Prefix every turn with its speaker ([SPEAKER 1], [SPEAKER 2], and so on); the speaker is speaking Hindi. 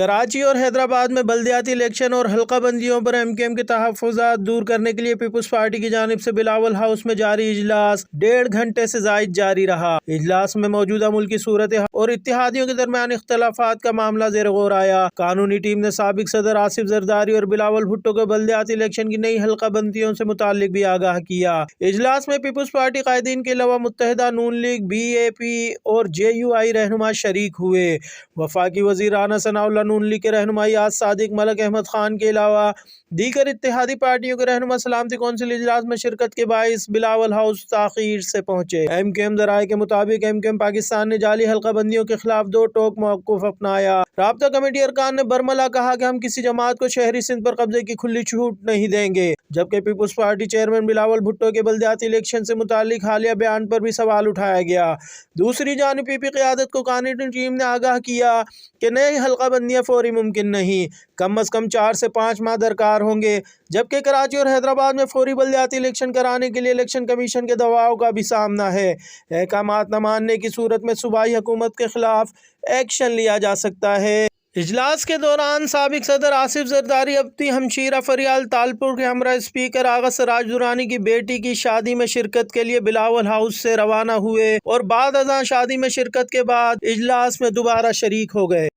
[SPEAKER 1] कराची और हैदराबाद में बल्दियाती इलेक्शन और हल्का बंदियों पर MKM के तहफ़्फ़ुज़ात दूर करने के लिए पीपल्स पार्टी की जानिब से बिलावल हाउस में जारी इजलास 1.5 घंटे से ज़ायद जारी रहा। इजलास में मौजूदा मुल्की सूरत और इत्तेहादियों के दरमियान इख्तलाफात का मामला ज़ेर गौर आया। कानूनी टीम ने साबिक सदर आसिफ जरदारी और बिलावल भुट्टो को बल्दियाती इलेक्शन की नई हल्का बंदियों से मुताल्लिक भी आगाह किया। इजलास में पीपल्स पार्टी कायदीन के अलावा मुत्तहिदा नून लीग, BAP और JUI रहनुमा शरीक हुए। वफाकी वज़ीर राना सनाउल्लाह, नून लीग के रहनुमाई आज सादिक, मलक अहमद खान के अलावा दीगर इत्तेहादी पार्टियों के रहनुमा सलामती कौंसिल इजलास में शिरकत के बाइस बिलावल हाउस ताख़ीर से पहुंचे। MKM ज़राए के मुताबिक MKM पाकिस्तान ने जाली हल्का बंदियों के खिलाफ दो टोक मौक़िफ़ अपनाया। राब्ता कमेटी अरकान ने बरमला कहा कि हम किसी जमात को शहरी सिंध पर कब्जे की खुली छूट नहीं देंगे, जबकि Peoples Party chairman Bilawal Bhutto के बल्दियाती इलेक्शन से मुताल्लिक हालिया बयान पर भी सवाल उठाया गया। दूसरी जानिब PP क़यादत को कानूनी टीम ने आगाह किया कि नई हल्का बंदियाँ फौरी मुमकिन नहीं, कम अज़ कम 4 से 5 माह दरकार होंगे, जबकि कराची और हैदराबाद में फौरी बल्दियाती इलेक्शन कराने के लिए इलेक्शन कमीशन के दबाव का भी सामना है। अहकामात न मानने की सूरत में सूबाई हुकूमत के खिलाफ एक्शन लिया जा सकता है। इजलास के दौरान साबिक सदर आसिफ जरदारी अपनी हमशीरा फरियाल तालपुर के हमरा स्पीकर आगा सराज दुरानी की बेटी की शादी में शिरकत के लिए बिलावल हाउस से रवाना हुए और बाद अज़ां शादी में शिरकत के बाद इजलास में दोबारा शरीक हो गए।